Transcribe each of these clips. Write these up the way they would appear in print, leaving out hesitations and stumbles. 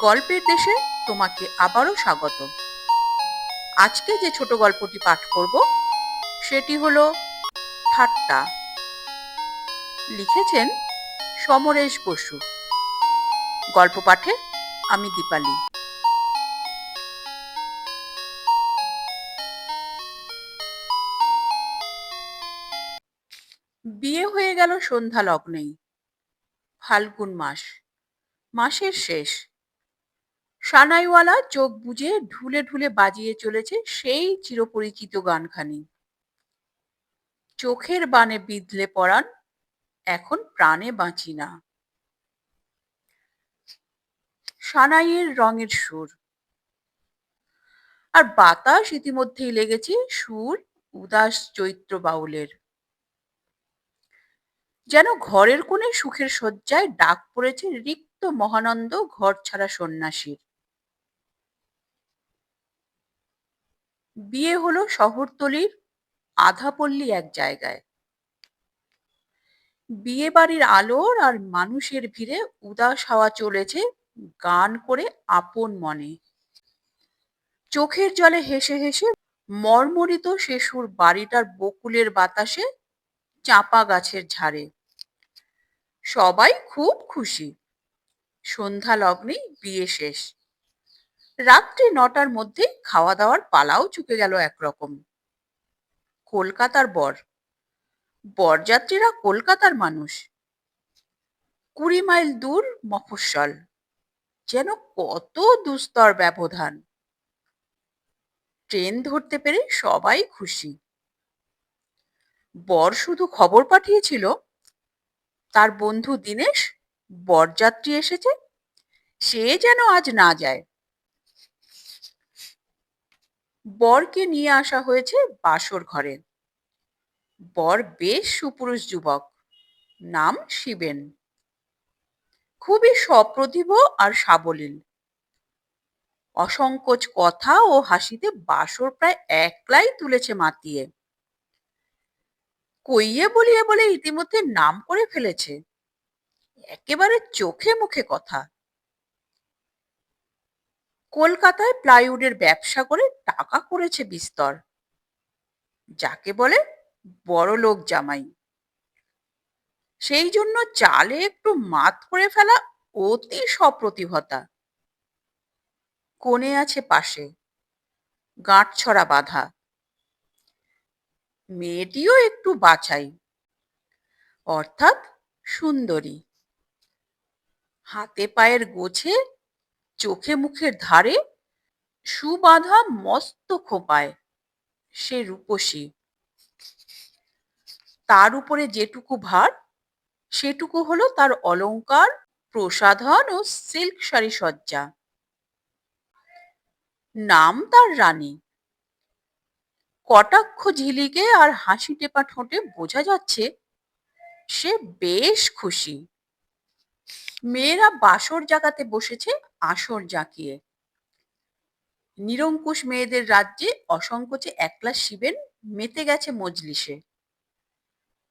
গল্পের দেশে তোমাকে আবারও স্বাগত। আজকে যে ছোট গল্পটি পাঠ করব সেটি হলো ঠাট্টা। লিখেছেন সমরেশ বসু। গল্প পাঠে আমি দীপালি। বিয়ে হয়ে গেল সন্ধ্যা লগ্নেই। ফাল্গুন মাস, মাসের শেষ। সানাইওয়ালা চোখ বুজে ঢুলে ঢুলে বাজিয়ে চলেছে সেই চিরপরিচিত গানখানি। চোখের বানে বিঁধলে পরাণ, এখন প্রাণে বাঁচি না। সানাইয়ের রঙের সুর, আর বাতাস ইতিমধ্যেই লেগেছে সুর উদাস চৈত্র বাউলের। যেন ঘরের কোণে সুখের শয্যায় ডাক পড়েছে রিক্ত মহানন্দ ঘর ছাড়া সন্ন্যাসীর। বিয়ে হলো শহরতলির আধাপল্লী এক জায়গায়। বিয়ে বাড়ির আলোর আর মানুষের ভিড়ে উদাস হাওয়া চলেছে গান করে আপন মনে। চোখের জলে হেসে হেসে মর্মরিত সে সুর বাড়িটার বকুলের বাতাসে, চাঁপা গাছের ঝাড়ে। সবাই খুব খুশি। সন্ধ্যা লগ্নেই বিয়ে শেষ। রাত্রি ৯টার মধ্যেই খাওয়া দাওয়ার পালাও চুকে গেল একরকম। কলকাতার বর, বরযাত্রীরা কলকাতার মানুষ। ২০ মাইল দূর মফস্বল, যেন কত দুস্তর ব্যবধান। ট্রেন ধরতে পেরে সবাই খুশি। বর শুধু খবর পাঠিয়েছিল তার বন্ধু দীনেশ বরযাত্রী এসেছে, সে যেন আজ না যায়। বরকে নিয়ে আসা হয়েছে বাসর ঘরে। বর বেশ সুপুরুষ যুবক, নাম শিবেন। খুবই সপ্রতিভ আর সাবলীল। অসংকোচ কথা ও হাসিতে বাসর প্রায় একলাই তুলেছে মাতিয়ে। কইয়ে বলিয়ে বলে ইতিমধ্যে নাম করে ফেলেছে। একেবারে চোখে মুখে কথা। কলকাতায় প্লাইউডের ব্যবসা করে টাকা করেছে বিস্তর। যাকে বলে বড়লোক জামাই। সেই জন্য চালে একটু মাত করে ফেলা অতি সপ্রতিভতা। কোণে আছে পাশে, গাঁটছড়া বাঁধা। মেয়েটিও একটু বাছাই, অর্থাৎ সুন্দরী। হাতে পায়ের গোছে, চোখে মুখের ধারে সুবাঁধা মস্ত খোঁপায়, সে রূপসী। তার উপরে যেটুকু ভার সেটুকু হলো তার অলংকার, প্রসাধন ও সিল্ক শাড়ি সজ্জা। নাম তার রানী। কটাক্ষ ঝিলিকে আর হাসি টেপা ঠোঁটে বোঝা যাচ্ছে সে বেশ খুশি। মেয়েরা বাসর জাগাতে বসেছে আসর জাঁকিয়ে। নিরঙ্কুশ মেয়েদের রাজ্যে অসংকোচে একলা শিবেন মেতে গেছে মজলিসে।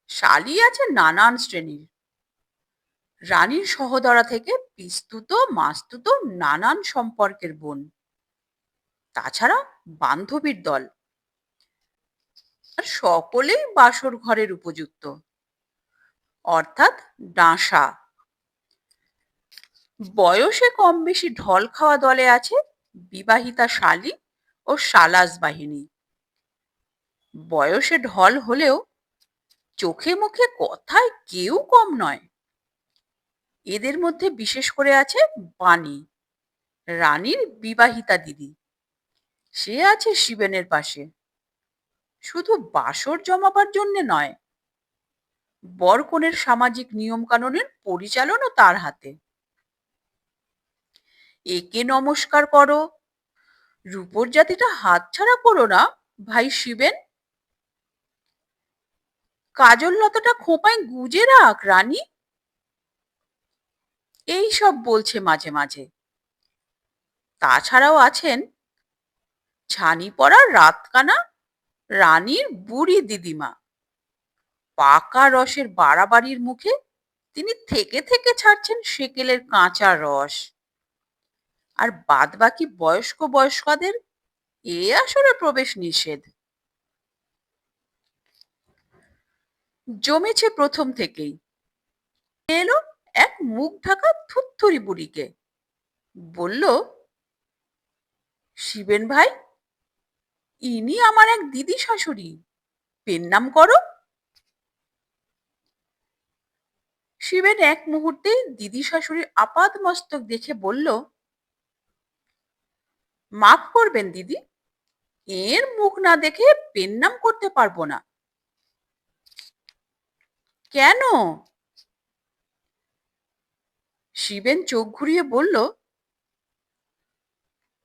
শালি আছে নানান শ্রেণীর। রানীর সহদরা থেকে পিস্তুত মাস্তুত নানান সম্পর্কের বোন। তাছাড়া বান্ধবীর দল। আর সকলেই বাসর ঘরের উপযুক্ত, অর্থাৎ ডাঁসা। বয়সে কম বেশি ঢল খাওয়া দলে আছে বিবাহিতা শালী ও সালাস বাহিনী। বয়সে ঢল হলেও চোখে মুখে কথায় কেউ কম নয়। এদের মধ্যে বিশেষ করে আছে বাণী, রানীর বিবাহিতা দিদি। সে আছে শিবেনের পাশে, শুধু বাসর জমাবার জন্যে নয়, বরকনের সামাজিক নিয়ম কানুনের পরিচালনও তার হাতে। একে নমস্কার করো, রূপোর জাতিটা হাতছাড়া করো না ভাই শিবেন। কাজল লতাটা খোঁপায় গুজে রাখ রানী। এই সব বলছে মাঝে মাঝে। তাছাড়াও আছেন ছানি পড়া রাতকানা রানীর বুড়ি দিদিমা। পাকা রসের বাড়াবাড়ির মুখে তিনি থেকে থেকে ছাড়ছেন সেকেলের কাঁচা রস। আর বাদ বাকি বয়স্কদের এ আসরে প্রবেশ নিষেধ। জমেছে প্রথম থেকেই। এলো এক মুখ ঢাকা থুত্থুরি বুড়িকে, বলল, শিবেন ভাই, ইনি আমার এক দিদি শাশুড়ি, পেন নাম করো। শিবেন এক মুহূর্তে দিদি শাশুড়ির আপাদ মস্তক দেখে বলল, মাফ করবেন দিদি, এর মুখ না দেখে পেন নাম করতে পারবো না। কেন? শিবেন চোখ ঘুরিয়ে বলল,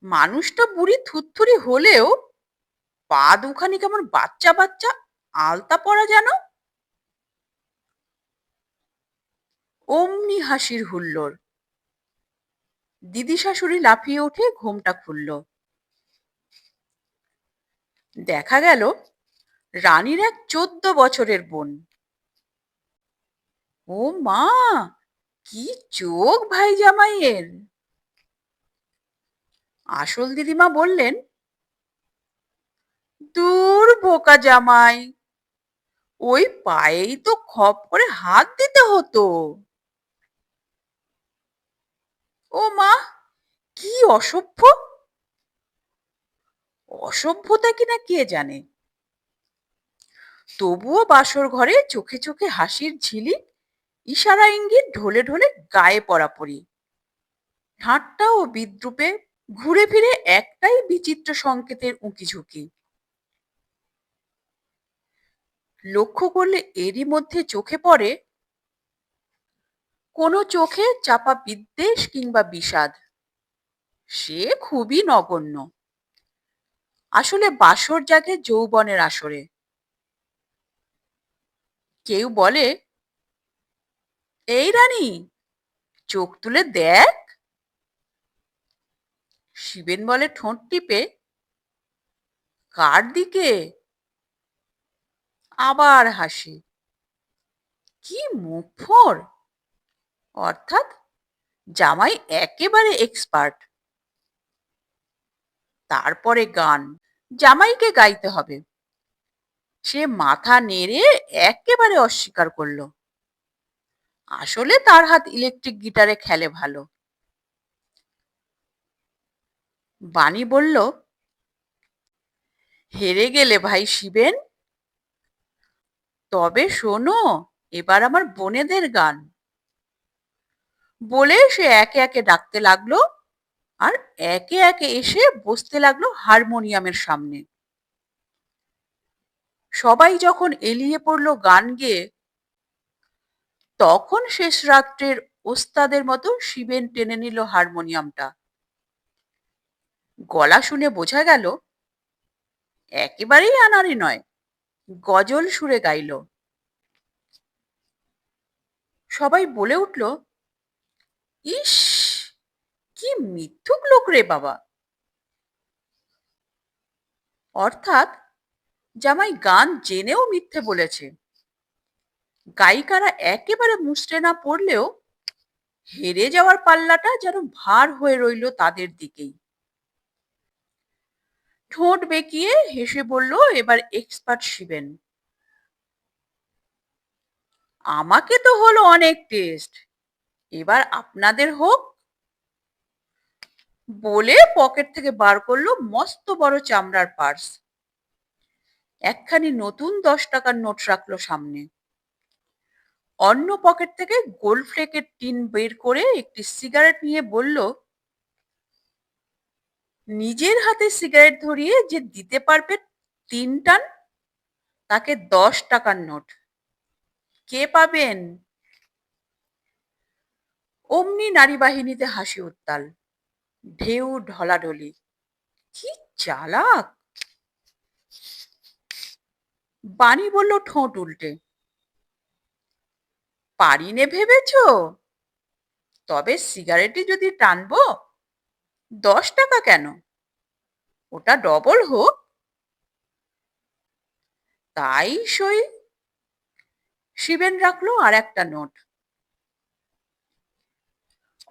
মানুষটা বুড়ি থুত্থুরি হলেও পা দুখানি কেমন বাচ্চা বাচ্চা, আলতা পরা যেন। অমনি হাসির হুল্লোড়। দিদি শাশুড়ি লাফিয়ে উঠে ঘোমটা খুলল। দেখা গেল রানীর এক 14 বছরের বোন। ও মা, কি চোখ ভাই জামাইয়ের! আসল দিদিমা বললেন, দূর বোকা জামাই, ওই পায়েই তো খপ করে হাত দিতে হতো। ও মা, কি অসভ্য! অসভ্যতা কিনা কে জানে, তবুও বাসর ঘরে চোখে চোখে হাসির ঝিলিক, ইশারা ইঙ্গিত ঢলে ঢলে গায়ে পড়াপড়ি, ঠাট্টা ও বিদ্রুপে ঘুরে ফিরে একটাই বিচিত্র সংকেতের উঁকিঝুঁকি। লক্ষ্য করলে এরই মধ্যে চোখে পড়ে কোনো চোখে চাপা বিদ্বেষ কিংবা বিষাদ, সে খুবই নগণ্য। আসলে বাসর জাগে যৌবনের আসরে। কেউ বলে, এই রানী, চোখ তুলে দেখ। শিবেন বলে ঠোঁট টিপে, কার দিকে? আবার হাসি। কি মুখফোড়! অর্থাৎ জামাই একেবারে এক্সপার্ট। তারপরে গান, জামাইকে গাইতে হবে। সে মাথা নেড়ে একেবারে অস্বীকার করলো। আসলে তার হাত ইলেকট্রিক গিটারে খেলে ভালো। বাণী বলল, হেরে গেলে ভাই শিবেন। তবে শোনো, এবার আমার বোনেদের গান। বলে সে একে একে ডাকতে লাগলো, আর একে একে এসে বসতে লাগলো হারমোনিয়ামের সামনে। সবাই যখন এলিয়ে পড়লো গান গেয়ে, তখন শেষ রাত্রের ওস্তাদের মতো শিবেন টেনে নিল হারমোনিয়ামটা। গলা শুনে বোঝা গেল একেবারেই আনাড়ি নয়, গজল সুরে গাইল। সবাই বলে উঠল, ইস, কি মিথ্যুক লোক রে বাবা! অর্থাৎ জামাই গান জেনেও মিথ্যে বলেছে। গায়িকারা একেবারে মুষড়ে না পড়লেও হেরে যাওয়ার পাল্লাটা যেন ভার হয়ে রইল তাদের দিকেই। ঠোঁট বেঁকিয়ে হেসে বলল এবার এক্সপার্ট শিবেন, আমাকে তো হলো অনেক টেস্ট, এবার আপনাদের হোক। বলে পকেট থেকে বার করলো মস্ত বড় চামড়ার পার্স। একখানি নতুন 10 টাকার নোট রাখলো সামনে। অন্য পকেট থেকে গোল্ড ফ্লেকের টিন বের করে একটি সিগারেট নিয়ে বলল, নিজের হাতে সিগারেট ধরিয়ে যে দিতে পারবে 3 টান, তাকে 10 টাকার নোট। কে পাবেন? অমনি নারী বাহিনীতে হাসি উত্তাল, ঢেউ ঢলাঢলি। কি চালাক! বাণী বলল ঠোঁট উল্টে, পারিনে ভেবেছো? তবে সিগারেটে যদি টানবো, 10 টাকা কেন, ওটা ডবল হোক। তাই সই। শিবেন রাখলো আর একটা নোট।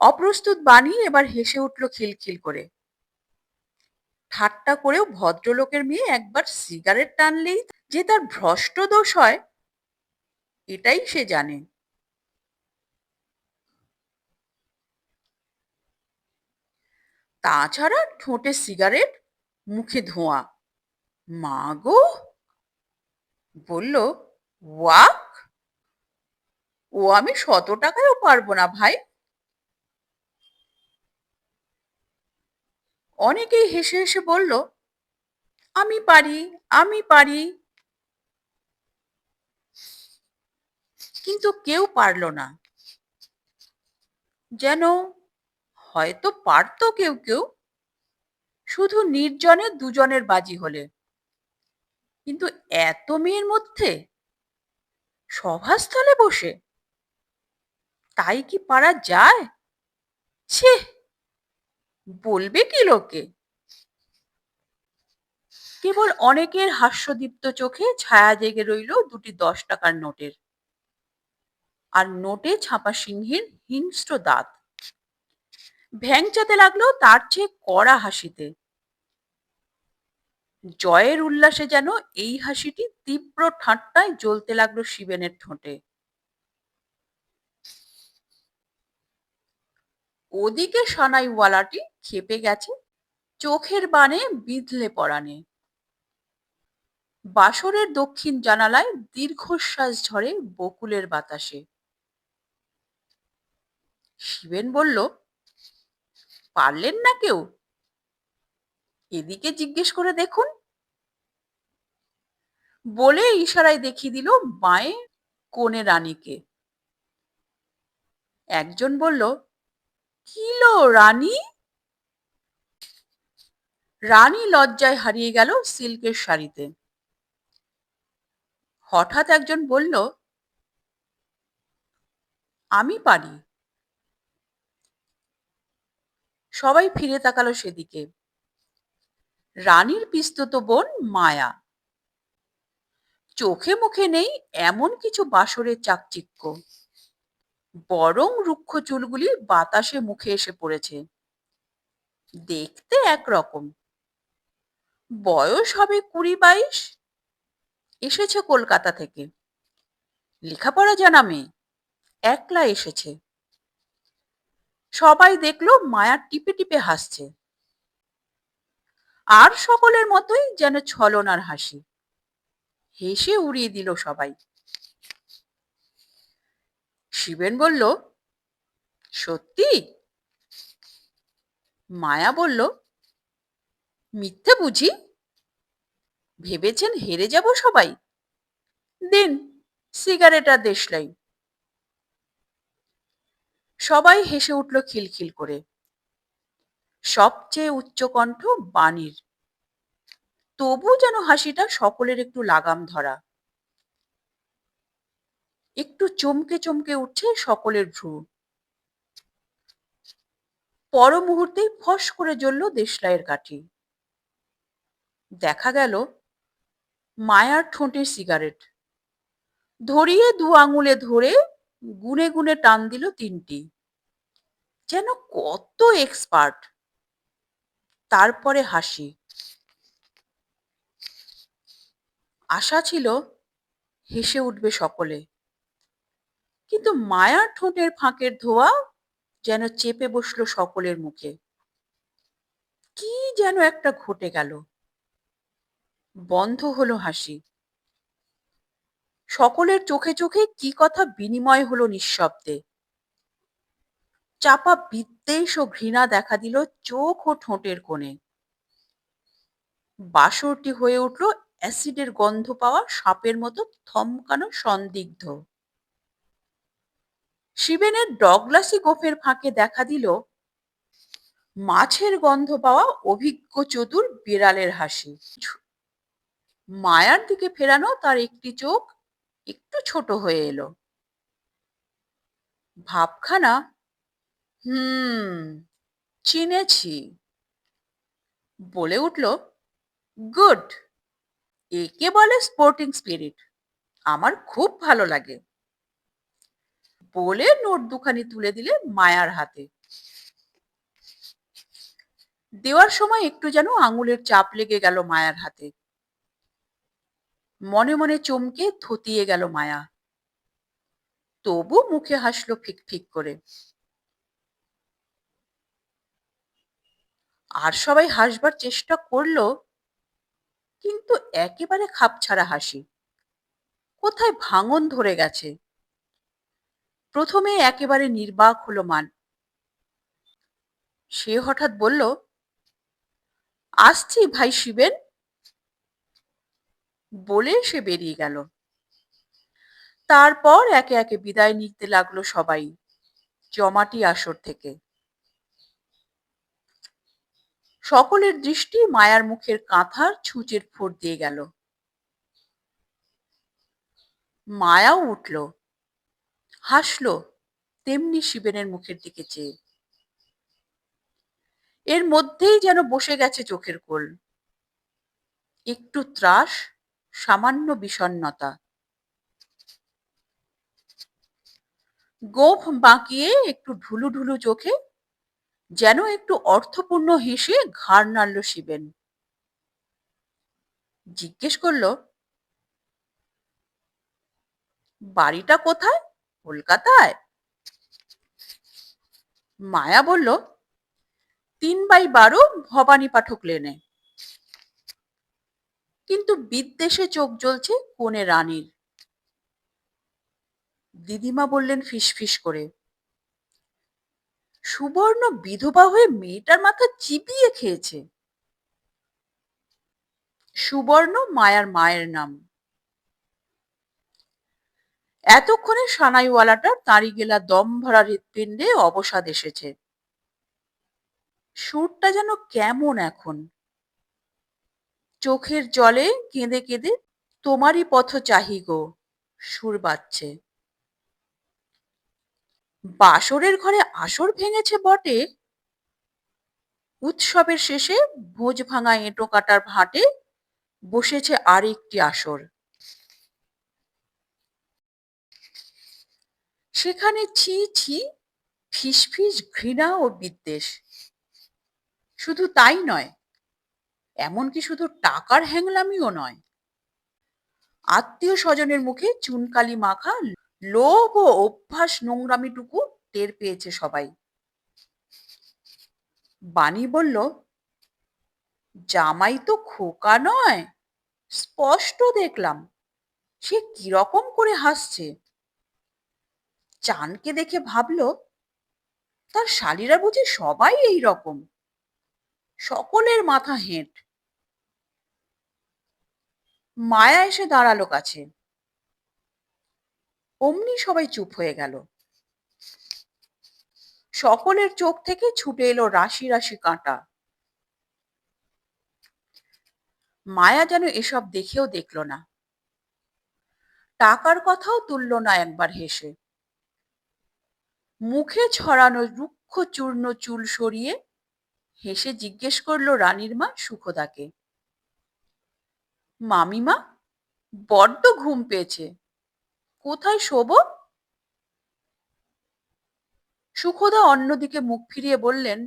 অপ্রস্তুত বাণী এবার হেসে উঠল খিলখিল করে। ঠাট্টা করেও ভদ্রলোকের মেয়ে একবার সিগারেট টানলেই যে তার ভ্রষ্ট দোষ হয়, এটাই সে জানে। তাছাড়া ঠোঁটে সিগারেট, মুখে ধোঁয়া। মা গো! বলল, ওয়াক! ও আমি 100 টাকায়ও পারবো না ভাই। অনেকেই হেসে হেসে বলল, আমি পারি, আমি পারি। কিন্তু কেউ পারল না। যেন হয়তো পারতো কেউ কেউ, শুধু নির্জনে দুজনের বাজি হলে। কিন্তু এত মেয়ের মধ্যে, সভাস্থলে বসে, তাই কি পারা যায়? ছি! বলবে কি লোকে? কেবল অনেকের হাস্যদীপ্ত চোখে ছায়া জেগে রইল দুটি 10 টাকার নোটের, আর নোটে ছাপা সিংহীর হিংস্র দাঁত। ভ্যাংচাতে লাগলো তার চেয়ে কড়া হাসিতে। জয়ের উল্লাসে যেন এই হাসিটি তীব্র ঠাট্টায় জ্বলতে লাগলো শিবেনের ঠোঁটে। ওদিকে সানাইওয়ালাটি ক্ষেপে গেছে চোখের বানে বিঁধলে পরাণে। বাসরের দক্ষিণ জানালায় দীর্ঘশ্বাস ঝরে বকুলের বাতাসে। শিবেন বলল, পারলেন না কেউ? এদিকে জিজ্ঞেস করে দেখুন। বলে ইশারায় দেখিয়ে দিল বাঁয়ে কোণে রানীকে। একজন বলল, কি লো রানী? রানী লজ্জায় হারিয়ে গেল সিল্কের শাড়িতে। হঠাৎ একজন বলল, আমি পারি। সবাই ফিরে তাকালো সেদিকে। রানীর পিস্তত বোন মায়া। চোখে মুখে নেই এমন কিছু বাসরের চাকচিক্য, বরং রুক্ষ চুলগুলি বাতাসে মুখে এসে পড়েছে। দেখতে একরকম। বয়স হবে 20-22। এসেছে কলকাতা থেকে। লেখাপড়া জানা মেয়ে, একলা এসেছে। সবাই দেখলো মায়া টিপে টিপে হাসছে, আর সকলের মতোই যেন ছলনার হাসি। হেসে উড়িয়ে দিল সবাই। শিবেন বলল, সত্যি? মায়া বলল, মিথ্যে বুঝি? ভেবেছেন হেরে যাব সবাই? দিন, সিগারেট আর দেশলাই। সবাই হেসে উঠল খিলখিল করে। সবচেয়ে উচ্চকণ্ঠ বাণীর। তবু যেন হাসিটা সকলের একটু লাগাম ধরা। একটু চমকে চমকে উঠছে সকলের ভ্রু। পর মুহূর্তেই ফস করে জ্বলল দেশলাইয়ের কাঠি। দেখা গেল মায়ার ঠোঁটে সিগারেট। ধরিয়ে 2 আঙুলে ধরে গুনে গুনে টান দিল 3টি। যেন কত এক্সপার্ট। তারপরে হাসি। আশা ছিল হেসে উঠবে সকলে, কিন্তু মায়ার ঠোঁটের ফাঁকের ধোয়া যেন চেপে বসলো সকলের মুখে। কি যেন একটা ঘটে গেল। বন্ধ হলো হাসি। সকলের চোখে চোখে কি কথা বিনিময় হলো নিঃশব্দে। চাপা বিদ্বেষ ও ঘৃণা দেখা দিল চোখ ও ঠোঁটের কোণে। বাসরটি হয়ে উঠল অ্যাসিডের গন্ধ পাওয়া সাপের মতো থমকানো সন্দিগ্ধ। শিবেনের ডগলাসি গোফের ফাঁকে দেখা দিল মাছের গন্ধ পাওয়া অভিজ্ঞ চতুর বিড়ালের হাসি। মায়ার দিকে ফেরানো তার একটি চোখ একটু ছোট হয়ে এলো। ভাবখানা, চিনেছি। বলে উঠল, গুড! একে বলে স্পোর্টিং স্পিরিট। আমার খুব ভালো লাগে। বলে নোট দুখানি তুলে দিলে মায়ার হাতে। দেওয়ার সময় একটু যেন আঙুলের চাপ লেগে গেল মায়ার হাতে। মনে মনে চমকে থতিয়ে গেল মায়া, তবু মুখে হাসলো ফিক ফিক করে। আর সবাই হাসবার চেষ্টা করলো, কিন্তু একেবারে খাপছাড়া হাসি। কোথায় ভাঙন ধরে গেছে। প্রথমে একেবারে নির্বাক হলো মান। সে হঠাৎ বলল, আসছি ভাই শিবেন। বলে সে বেরিয়ে গেল। তারপর একে একে বিদায় নিতে লাগলো সবাই জমাটি আসর থেকে। সকলের দৃষ্টি মায়ার মুখের কাঁথার ছুঁচের ফোঁট দিয়ে গেল। মায়াও উঠল, হাসলো, তেমনি শিবেনের মুখের দিকে চেয়ে। এর মধ্যেই যেন বসে গেছে চোখের কোল। একটু ত্রাস, সামান্য বিষণ্ণতা। গোঁফ বাঁকিয়ে একটু ঢুলু ঢুলু চোখে যেন একটু অর্থপূর্ণ হেসে ঘাড় নাড়ল শিবেন। জিজ্ঞেস করলো, বাড়িটা কোথায়? কলকাতায়? মায়া বলল, 3/12 ভবানী পাঠক লেনে। কিন্তু বিদ্বেষে চোখ জ্বলছে কোণে রানীর। দিদিমা বললেন ফিসফিস করে, সুবর্ণ বিধবা হয়ে মেয়েটার মাথা চিবিয়ে খেয়েছে। সুবর্ণ মায়ার মায়ের নাম। এতক্ষণে সানাইওয়ালাটার তাঁড়িগেলা দম ভরা হৃৎপিণ্ডে অবসাদ এসেছে। সুরটা যেন কেমন এখন। চোখের জলে কেঁদে কেঁদে তোমারই পথ চাহি গো সুর বাজছে। বাসরের ঘরে আসর ভেঙেছে বটে, উৎসবের শেষে ভোজ ভাঙা এঁটো কাটার ভাঁটে বসেছে আর একটি আসর। সেখানে ছি ছি, ফিসফিস ঘৃণা ও বিদ্বেষ। শুধু তাই নয়, এমনকি শুধু টাকার হ্যাংলামিও নয়, আত্মীয় স্বজনের মুখে চুনকালি মাখা লোভ ও অভ্যাস নোংরামিটুকু টের পেয়েছে সবাই। বাণী বলল, জামাই তো খোকা নয়, স্পষ্ট দেখলাম। সে কিরকম করে হাসছে। চানকে দেখে ভাবলো, তার শালীরা বুঝি সবাই এই রকম। সকলের মাথা হেঁট। মায়া এসে দাঁড়ালো কাছে। অমনি সবাই চুপ হয়ে গেল। সকলের চোখ থেকে ছুটে এলো রাশি রাশি কাঁটা। মায়া যেন এসব দেখেও দেখল না, টাকার কথাও তুলল না একবার হেসে। মুখে ছড়ানো রুক্ষ চূর্ণ চুল সরিয়ে হেসে জিজ্ঞেস করলো রানীর মা সুখদাকে, মামিমা, বড্ড ঘুম পেয়েছে, কোথায় শোবো? সুখদা অন্যদিকে মুখ ফিরিয়ে বললেন,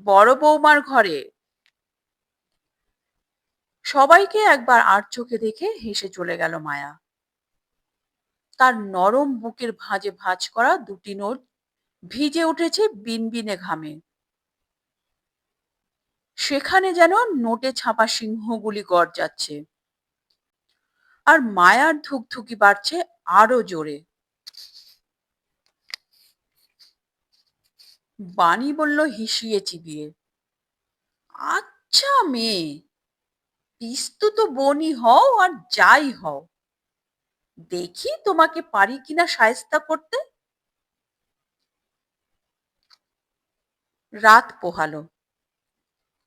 বড় বৌমার ঘরে। সবাইকে একবার আর চোখে দেখে হেসে চলে গেল মায়া। তার নরম বুকের ভাঁজে ভাঁজ করা দুটি নোট ভিজে উঠেছে বিনবিনে ঘামে। সেখানে যেন নোটে ছাপা সিংহগুলি গর্জাচ্ছে। আর মায়ার ধুকধুকি বাড়ছে আরো জোরে। বাণী বলল হিসিয়ে চিবিয়ে, আচ্ছা মেয়ে, পিস্তু তো বোনই হও আর যাই হও, দেখি তোমাকে পারি কিনা শায়েস্তা করতে। রাত পোহালো।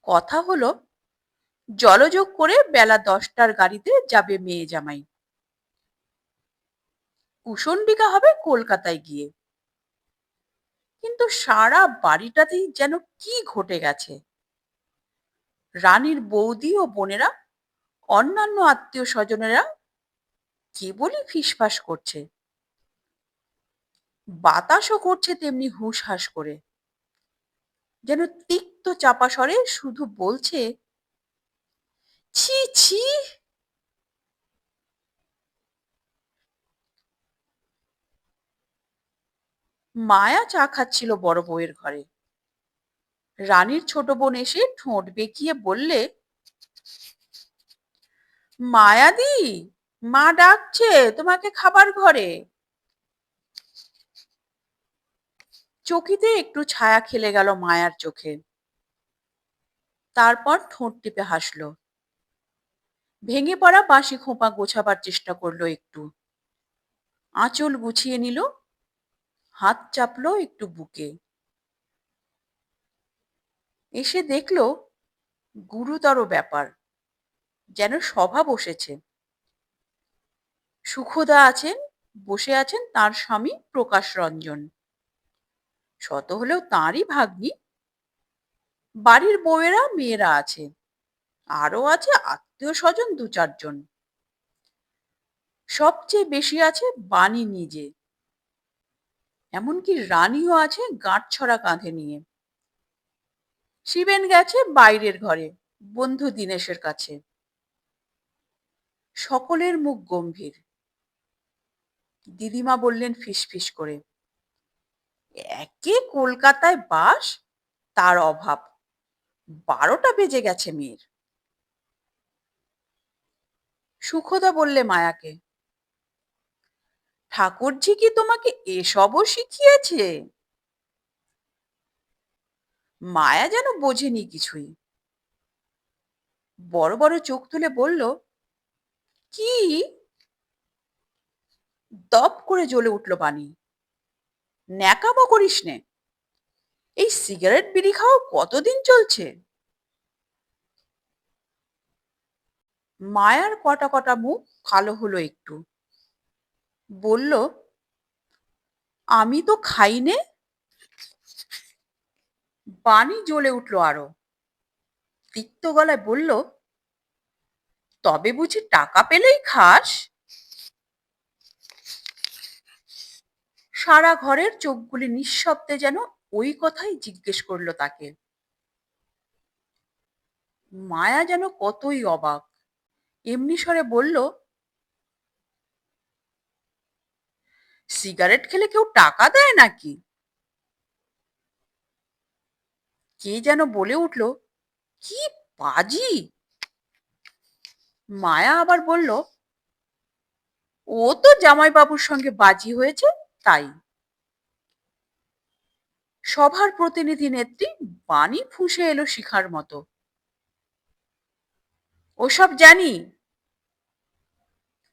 কথা হলো, জলযোগ করে বেলা 10টার গাড়িতে যাবে মেয়ে জামাই। কুশণ্ডিকা হবে কলকাতায় গিয়ে। কিন্তু সারা বাড়িটাতেই যেন কি ঘটে গেছে। রানীর বৌদি ও বোনেরা, অন্যান্য আত্মীয় স্বজনেরা কেবলই ফিসফাস করছে। বাতাসও করছে তেমনি হুঁশহাস করে, যেন তিক্ত চাপা স্বরে শুধু বলছে, ছি ছি। মায়া চা খাচ্ছিল বড় বউয়ের ঘরে। রানীর ছোট বোন এসে ঠোঁট বেঁকিয়ে বললে, মায়াদি, মা ডাকছে তোমাকে খাবার ঘরে। চকিতে একটু ছায়া খেলে গেল মায়ার চোখে। তারপর ঠোঁট টিপে হাসলো। ভেঙে পড়া বাঁশি খোঁপা গোছাবার চেষ্টা করলো একটু। আঁচল গুছিয়ে নিল, হাত চাপলো একটু বুকে। এসে দেখলো গুরুতর ব্যাপার, যেন সভা বসেছে। সুখদা আছেন, বসে আছেন তার স্বামী প্রকাশ রঞ্জন, শত হলেও তাঁরই ভাগ্নি। বাড়ির বউয়েরা মেয়েরা আছে, আরো আছে আত্মীয় স্বজন দু চারজন। সবচেয়ে বেশি আছে বাণী নিজে। এমনকি রানীও আছে গাঁটছড়া কাঁধে নিয়ে। শিবেন গেছে বাইরের ঘরে বন্ধু দীনেশের কাছে। সকলের মুখ গম্ভীর। দিদিমা বললেন ফিসফিস করে, একে কলকাতায় বাস, তার অভাব, 12টা বেজে গেছে মেয়ের। সুখদা বললে মায়াকে, ঠাকুরজি কি তোমাকে এসবও শিখিয়েছে? মায়া যেন বোঝেনি কিছুই। বড় বড় চোখ তুলে বলল, কি? দপ করে জ্বলে উঠল বাণী, ন্যাকামো করিস নে। এই সিগারেট বিড়ি খাওয়া কতদিন চলছে? মায়ার কটা কটা মুখ কালো হলো একটু। বলল, আমি তো খাই নে। বাণী জ্বলে উঠল আরো, তিক্ত গলায় বলল, তবে বুঝি টাকা পেলেই খাস? সারা ঘরের চোখগুলি নিঃশব্দে যেন ওই কথাই জিজ্ঞেস করলো তাকে। মায়া যেন কতই অবাক, এমনি স্বরে বলল, সিগারেট খেলে কেউ টাকা দেয় নাকি? কে যেন বলে উঠল, কি পাজি। মায়া আবার বলল, ও তো জামাইবাবুর সঙ্গে বাজি হয়েছে তাই। সভার প্রতিনিধি নেত্রী বাণী ফুঁসে এলো শিখার মতো, ওসব জানি।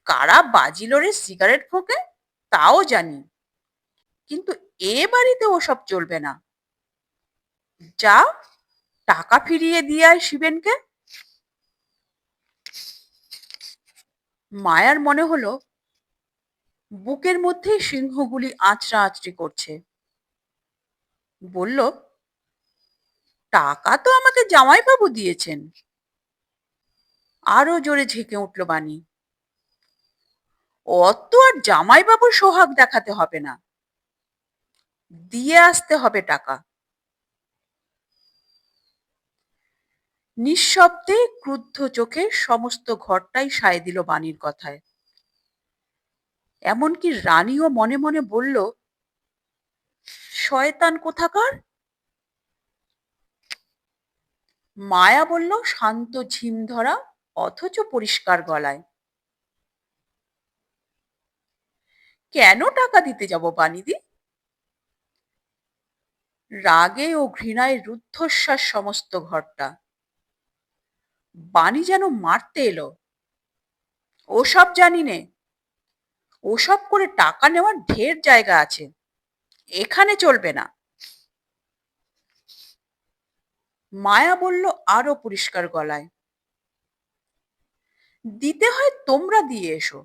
কারা বাজি লড়ে সিগারেট ফোঁকে তাও জানি, কিন্তু এ বাড়িতে ওসব চলবে না। যা, টাকা ফিরিয়ে দিয়ে আয় শিবেনকে। মায়ার মনে হলো বুকের মধ্যে সিংহগুলি আঁচড়া আঁচড়ি করছে। বলল, টাকা তো আমাকে জামাইবাবু দিয়েছেন। আরো জোরে ঝেঁকে উঠল বাণী, অত আর জামাইবাবুর সোহাগ দেখাতে হবে না, দিয়ে আসতে হবে টাকা। নিঃশব্দে ক্রুদ্ধ চোখে সমস্ত ঘরটাই সায় দিল বাণীর কথায়। এমনকি রানীও মনে মনে বলল, শয়তান কোথাকার। মায়া বলল শান্ত ঝিম ধরা অথচ পরিষ্কার গলায়, কেন টাকা দিতে যাব বানিদি? রাগে ও ঘৃণায় রুদ্ধশ্বাস সমস্ত ঘরটা। বাণী যেন মারতে এলো, ওসব জানি নে, ওসব করে টাকা নেওয়ার ঢের জায়গা আছে, এখানে চলবে না। মায়া বলল আরো পরিষ্কার গলায়, দিতে হয় তোমরা দিয়ে এসো,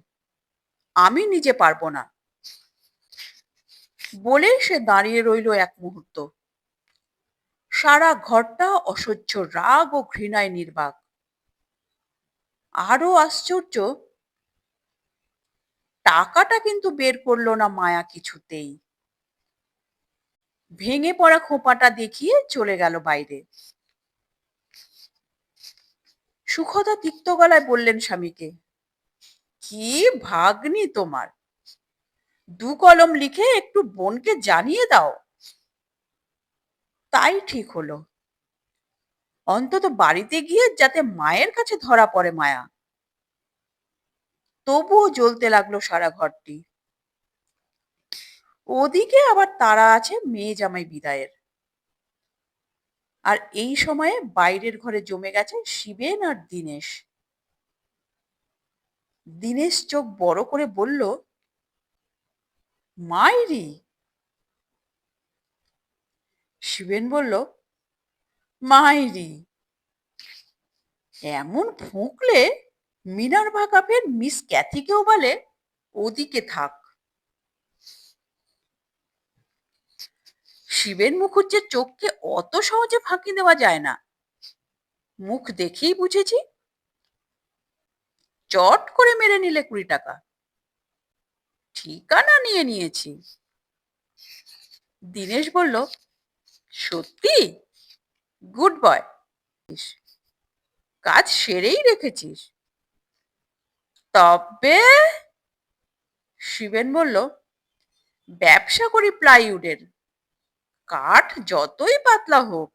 আমি নিজে পারবো না। বলে সে দাঁড়িয়ে রইল এক মুহূর্ত। সারা ঘরটা অসহ্য রাগ ও ঘৃণায় নির্বাক। আরো আশ্চর্য, টাকাটা কিন্তু বের করলো না মায়া কিছুতেই। ভেঙে পড়া খোঁপাটা দেখিয়ে চলে গেল বাইরে। সুখদা তিক্ত গলায় বললেন স্বামীকে, কি ভাগ্নি তোমার! দু কলম লিখে একটু বোনকে জানিয়ে দাও। তাই ঠিক হলো। অন্তত বাড়িতে গিয়ে যাতে মায়ের কাছে ধরা পড়ে মায়া। তবুও জ্বলতে লাগলো সারা ঘরটি। ওদিকে আবার তাড়া আছে মেয়ে জামাই বিদায়ের। আর এই সময়ে বাইরের ঘরে জমে গেছে শিবেন আর দীনেশ। দীনেশ চোখ বড় করে বলল, মাইরি। শিবেন বলল, মাইরি। এমন ফুঁকলে মিনার্ভা কাপের মিস ক্যাথিকেও বলে ওদিকে থাক। শিবেন মুখুজ্জের চোখকে অত সহজে ফাঁকি দেওয়া যায় না। মুখ দেখেই বুঝেছি। চট করে মেরে নিলে 20 টাকা। ঠিকানা নিয়ে নিয়েছি। দীনেশ বলল, সত্যি? Good boy. কাজ সেরেই রেখেছিস। তবে শিবেন বলল, ব্যবসা করি প্লাইউডের। কাঠ যতই পাতলা হোক,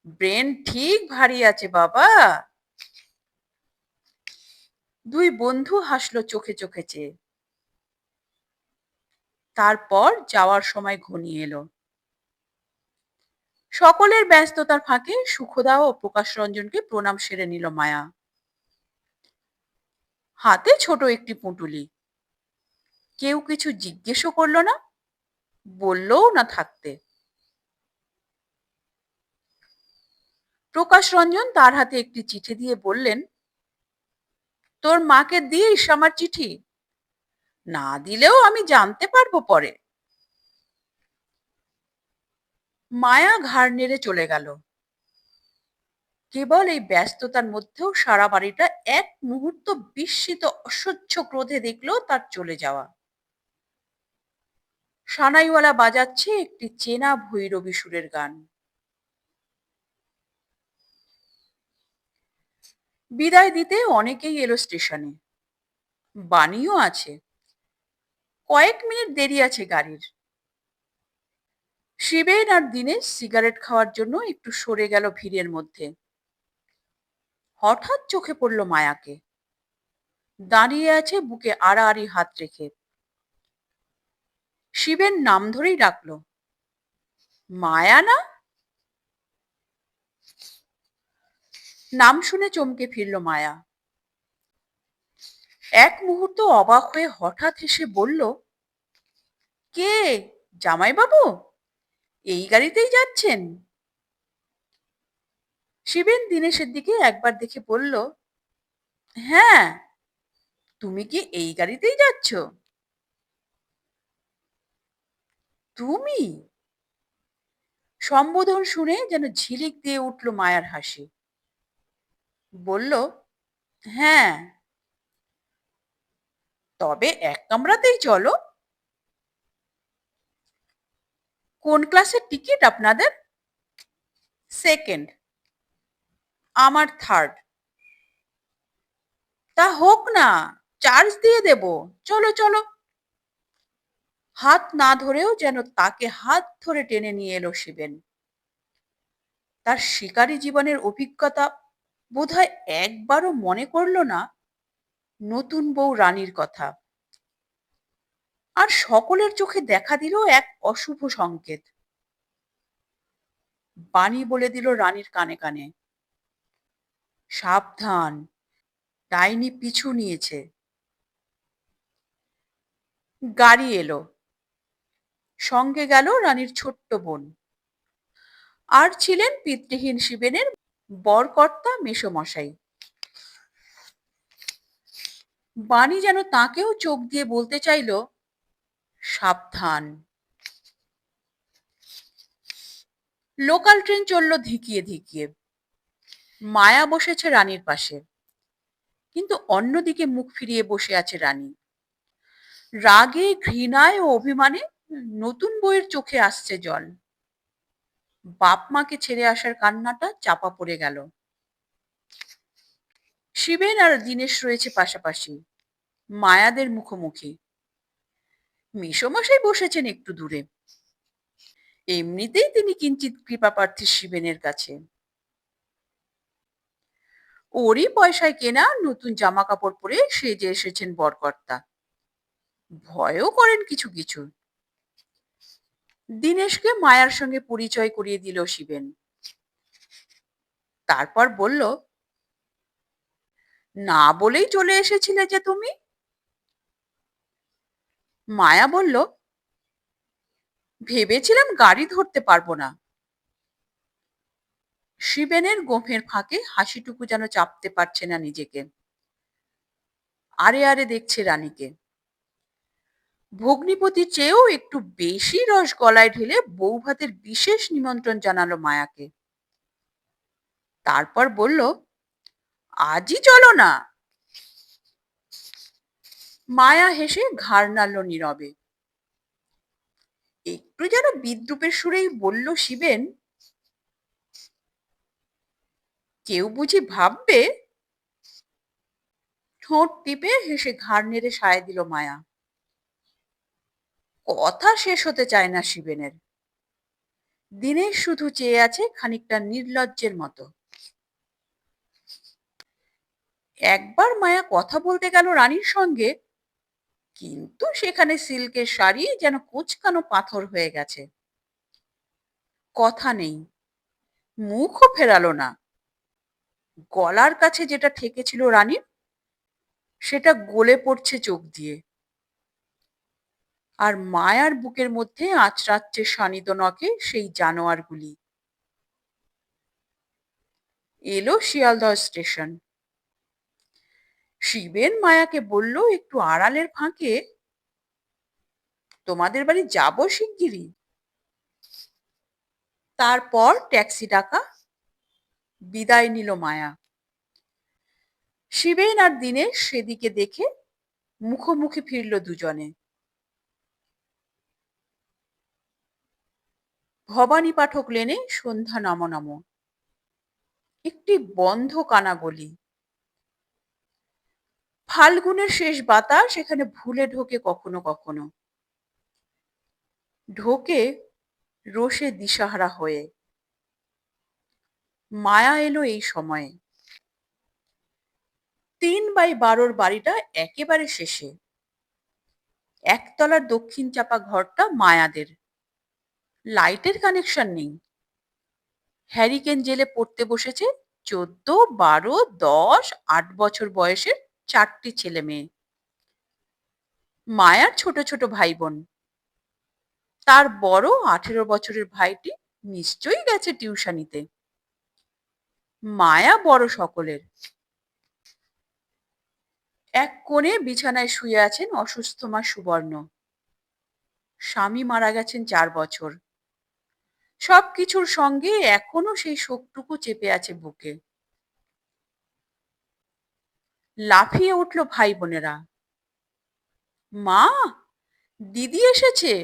ব্রেন ঠিক ভারী আছে বাবা। দুই বন্ধু হাসলো চোখে চোখে চেয়ে। তারপর যাওয়ার সময় ঘনিয়ে এলো। সকলের ব্যস্ততার ফাঁকে সুখদা ও প্রকাশ রঞ্জনকে প্রণাম সেরে নিল মায়া। হাতে ছোট একটি পুঁটুলি। কেউ কিছু জিজ্ঞেসও করলো না, বললও না থাকতে। প্রকাশ রঞ্জন তার হাতে একটি চিঠি দিয়ে বললেন, তোর মাকে দিস আমার চিঠি। না দিলেও আমি জানতে পারবো পরে। মায়া ঘাড় নেড়ে চলে গেল। কেবল এই ব্যস্ততার মধ্যেও সারা বাড়িটা এক মুহূর্ত বিস্মিত অসহ্য ক্রোধে দেখলো তার চলে যাওয়া। সানাইওয়ালা বাজাচ্ছে একটি চেনা ভৈরবী সুরের গান। বিদায় দিতে অনেকেই এলো স্টেশনে। বাণীও আছে। কয়েক মিনিট দেরি আছে গাড়ির। শিবেন আর দীনেশ সিগারেট খাওয়ার জন্য একটু সরে গেল ভিড়ের মধ্যে। হঠাৎ চোখে পড়ল মায়াকে। দাঁড়িয়ে আছে বুকে আড়াআড়ি হাত রেখে। শিবেন নাম ধরেই ডাকলো, মায়া না? নাম শুনে চমকে ফিরল মায়া। এক মুহূর্ত অবাক হয়ে হঠাৎ হেসে বলল, কে? জামাইবাবু? এই গাড়িতেই যাচ্ছেন? শিবেন দীনেশের দিকে একবার দেখে বলল, হ্যাঁ। তুমি কি এই গাড়িতেই যাচ্ছ? তুমি? সম্বোধন শুনে যেন ঝিলিক দিয়ে উঠল মায়ার হাসি। বলল, হ্যাঁ। তবে এক কামরাতেই চলো। কোন ক্লাসের টিকিট আপনাদের? সেকেন্ড। আমার থার্ড। তা হোক না, চার্জ দিয়ে দেব। চলো চলো। হাত না ধরেও যেন তাকে হাত ধরে টেনে নিয়ে এলো শিবেন। তার শিকারী জীবনের অভিজ্ঞতা বোধহয় একবারও মনে করল না নতুন বউ রানীর কথা। আর সকলের চোখে দেখা দিল এক অশুভ সংকেত। বাণী বলে দিল রানীর কানে কানে, সাবধান, ডাইনি পিছু নিয়েছে। গাড়ি এলো। সঙ্গে গেল রানীর ছোট্ট বোন। আর ছিলেন পিতৃহীন শিবেনের বরকর্তা মেসোমশাই। বাণী যেন তাকেও চোখ দিয়ে বলতে চাইল, সাবধান। লোকাল ট্রেন চলল ধিকিয়ে ধিকিয়ে। মায়া বসেছে রানীর পাশে, কিন্তু অন্যদিকে মুখ ফিরিয়ে বসে আছে রানী। রাগে, ঘৃণায় ও অভিমানে নতুন বউয়ের চোখে আসছে জল। বাপ মাকে ছেড়ে আসার কান্নাটা চাপা পড়ে গেল। শিবেন আর দীনেশ রয়েছে পাশাপাশি, মায়াদের মুখোমুখি। মেসোমশাই বসেছেন একটু দূরে। এমনিতেই তিনি কিঞ্চিৎ কৃপাপ্রার্থী শিবেনের কাছে। ওরই পয়সায় কেনা নতুন জামা কাপড় পরে সেজে এসেছেন বরকর্তা। ভয়ও করেন কিছু কিছু। দীনেশকে মায়ার সঙ্গে পরিচয় করিয়ে দিল শিবেন। তারপর বলল, না বলেই চলে এসেছিলে যে তুমি? মায়া বলল, ভেবেছিলাম গাড়ি ধরতে পারবো না। শিবেনের গোঁফের ফাঁকে হাসিটুকু যেন চাপতে পারছে না নিজেকে। আরে আরে দেখছে রানীকে। ভগ্নিপতির চেয়েও একটু বেশি রস গলায় ঢেলে বৌভাতের বিশেষ নিমন্ত্রণ জানালো মায়াকে। তারপর বলল, আজই চলো না। মায়া হেসে ঘাড় নাড়ল নীরবে। একটু যেন বিদ্রুপের সুরেই বলল শিবেন, কেউ বুঝি ভাববে? ঠোঁট টিপে হেসে ঘাড় নেড়ে সায় দিল মায়া। কথা শেষ হতে চায় না শিবেনের। দীনেশ শুধু চেয়ে আছে খানিকটা নির্লজ্জের মতো। একবার মায়া কথা বলতে গেল রানীর সঙ্গে, কিন্তু সেখানে সিল্কের শাড়ি যেন কোঁচকানো পাথর হয়ে গেছে। কথা নেই, মুখও ফেরালো না। গলার কাছে যেটা ঠেকেছিল রানীর, সেটা গলে পড়ছে চোখ দিয়ে। আর মায়ার বুকের মধ্যে আঁচড়াচ্ছে শানিত নখে সেই জানোয়ারগুলি। এলো শিয়ালদহ স্টেশন। শিবেন মায়াকে বলল একটু আড়ালের ফাঁকে, তোমাদের বাড়ি যাবো শিগগিরই। তারপর ট্যাক্সি ডাকা। বিদায় নিল মায়া। শিবেন আর দীনেশ সেদিকে দেখে মুখোমুখি ফিরল দুজনে। ভবানী পাঠক লেনে সন্ধ্যা নামো নামো। একটি বন্ধ কানা গলি। ফাল্গুনের শেষ বাতাস সেখানে ভুলে ঢোকে কখনো কখনো। ঢোকে রোষে দিশাহারা হয়ে। মায়া এলো এই সময়ে। 3x12 বাড়িটা একেবারে শেষে। একতলার দক্ষিণ চাপা ঘরটা মায়াদের। লাইটের কানেকশন নেই। হ্যারিকেন জেলে পড়তে বসেছে 14, 12, 10, 8 বছর বয়সের 4টি ছেলে মেয়ে। মায়ার ছোট ছোট ভাই বোন। তার বড় 18 বছরের ভাইটি নিশ্চয়ই গেছে টিউশনিতে। মায়া বড় সকলের। এক কোণে বিছানায় শুয়ে আছেন অসুস্থ মা সুবর্ণ। স্বামী মারা গেছেন 4 বছর। সবকিছুর সঙ্গে এখনো সেই শোকটুকু চেপে আছে বুকে। লাফিয়ে উঠল ভাই বোনেরা। মা, দিদি এসেছে।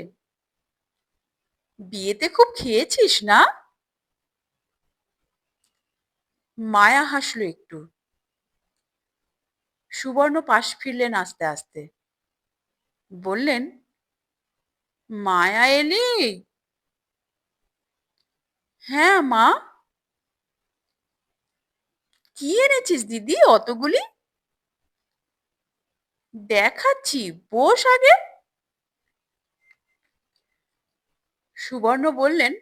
বিয়েতে খুব খেয়েছিস না? মায়া হাসলো একটু। সুবর্ণ পাশ ফিরলেন আস্তে আস্তে। বললেন, মায়া এলি? হ্যাঁ মা। কি এনেছিস দিদি অতগুলি? দেখাচ্ছি, বস আগে। সুবর্ণ বললেন,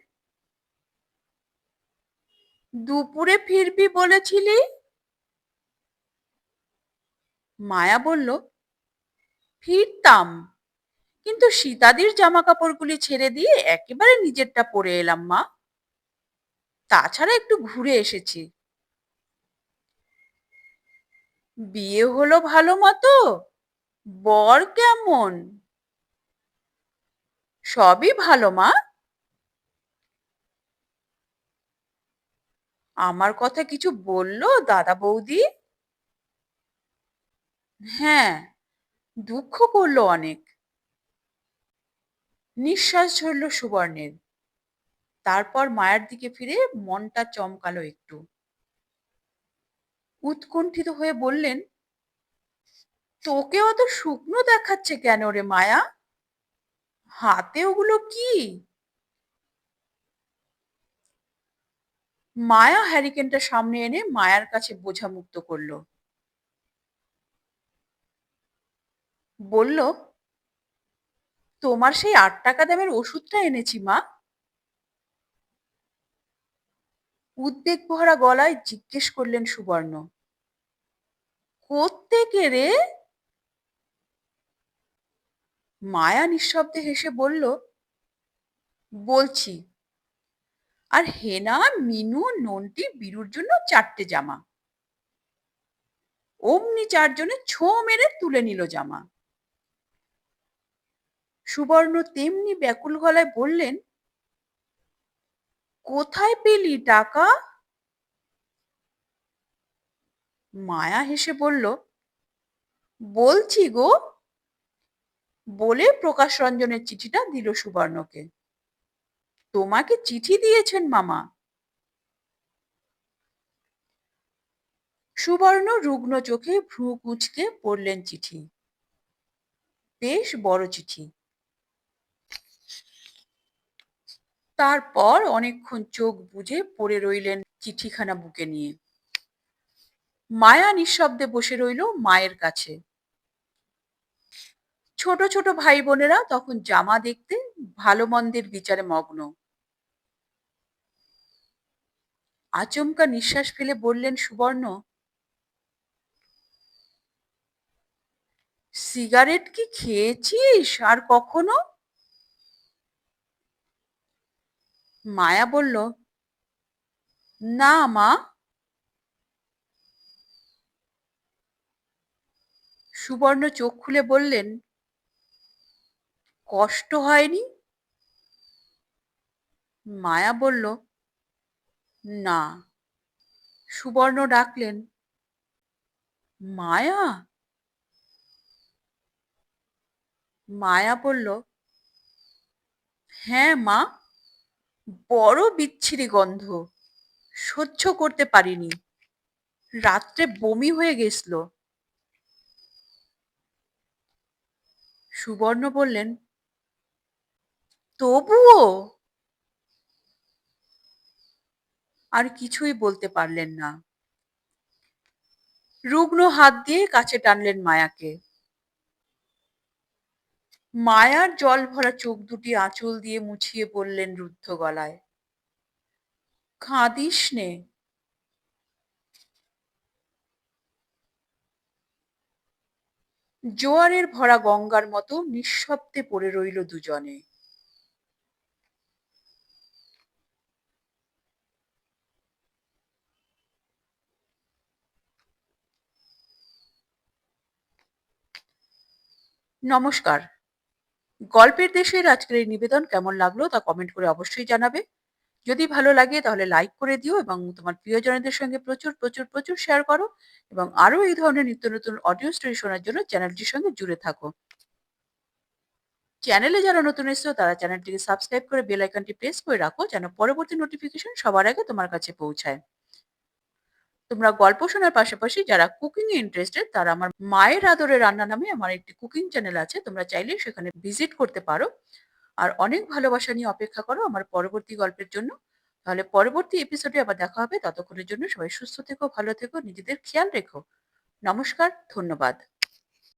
দুপুরে ফিরবি বলেছিলি। মায়া বলল, ফিরতাম, কিন্তু সীতাদির জামা কাপড়গুলি ছেড়ে দিয়ে একেবারে নিজেরটা পরে এলাম মা। তাছাড়া একটু ঘুরে এসেছি। বিয়ে হলো ভালো মতো? বর কেমন? সবই ভালো মা। আমার কথা কিছু বললো দাদা বৌদি? হ্যাঁ, দুঃখ করলো অনেক। নিঃশ্বাস ঝরল সুবর্ণের। তারপর মায়ের দিকে ফিরে মনটা চমকালো একটু। উৎকণ্ঠিত হয়ে বললেন, তোকে অত শুকনো দেখাচ্ছে কেন রে মায়া? হাতে ওগুলো কি? মায়া হ্যারিকেনটা সামনে এনে মায়ার কাছে বোঝা মুক্ত করলো। বলল, তোমার সেই ৮ টাকা দামের ওষুধটা এনেছি মা। উদ্বেগ ভরা গলায় জিজ্ঞেস করলেন সুবর্ণ, কোত্থেকে রে? মায়া নিঃশব্দে হেসে বলল, বলছি। আর হেনা, মিনু, নন্টি, বীরুর জন্য 4টে জামা। অমনি 4জনে ছো মেরে তুলে নিল জামা। সুবর্ণ তেমনি ব্যাকুল গলায় বললেন, কোথায় পেলি টাকা? মায়া হেসে বলল, বলছি গো, বলে প্রকাশ রঞ্জনের চিঠিটা দিল সুবর্ণকে। তোমাকে চিঠি দিয়েছেন মামা। সুবর্ণ রুগ্ন চোখে ভ্রু কুঁচকে পড়লেন চিঠি। বেশ বড় চিঠি। তারপর অনেকক্ষণ চোখ বুজে পড়ে রইলেন চিঠিখানা বুকে নিয়ে। মায়া নিঃশব্দে বসে রইল মায়ের কাছে। ছোট ছোট ভাই বোনেরা তখন জামা দেখতে, ভালো মন্দের বিচারে মগ্ন। আচমকা নিঃশ্বাস ফেলে বললেন সুবর্ণ, সিগারেট কি খেয়েছিস আর কখনো? মায়া বলল, না মা। সুবর্ণ চোখ খুলে বললেন, কষ্ট হয়নি? মায়া বলল, না। সুবর্ণ ডাকলেন, মায়া। মায়া বলল, হ্যাঁ মা, বড় বিচ্ছিরি গন্ধ, সহ্য করতে পারিনি, রাত্রে বমি হয়ে গেছিল। সুবর্ণ বললেন, তবুও? আর কিছুই বলতে পারলেন না। রুগ্ন হাত দিয়ে কাছে টানলেন মায়াকে। মায়ার জল ভরা চোখ দুটি আঁচল দিয়ে মুছিয়ে বললেন রুদ্ধ গলায়, কাঁদিস নে। জোয়ারের ভরা গঙ্গার মতো নিঃশব্দে পড়ে রইল দুজনে। নমস্কার। গল্পের দেশের আজকের এই নিবেদন কেমন লাগলো তা কমেন্ট করে অবশ্যই জানাবে। যদি ভালো লাগে তাহলে লাইক করে দিও এবং তোমার প্রিয়জনদের সঙ্গে প্রচুর প্রচুর প্রচুর শেয়ার করো এবং আরো এই ধরনের নিত্য নতুন অডিও স্টোরি শোনার জন্য চ্যানেলটির সঙ্গে জুড়ে থাকো। চ্যানেলে যারা নতুন এসেছো তারা চ্যানেলটিকে সাবস্ক্রাইব করে বেল আইকনটি প্রেস করে রাখো যেন পরবর্তী নোটিফিকেশন সবার আগে তোমার কাছে পৌঁছায়। তোমরা গল্প শোনার পাশাপাশি যারা কুকিং এ ইন্টারেস্টেড তারা আমার মায়ের আদরে রান্না নামে আমার একটি কুকিং চ্যানেল আছে, তোমরা চাইলে সেখানে ভিজিট করতে পারো। আর অনেক ভালোবাসা নিয়ে অপেক্ষা করো আমার পরবর্তী গল্পের জন্য। তাহলে পরবর্তী এপিসোডে আবার দেখা হবে। ততক্ষণের জন্য সবাই সুস্থ থেকো, ভালো থেকো, নিজেদের খেয়াল রেখো। নমস্কার, ধন্যবাদ।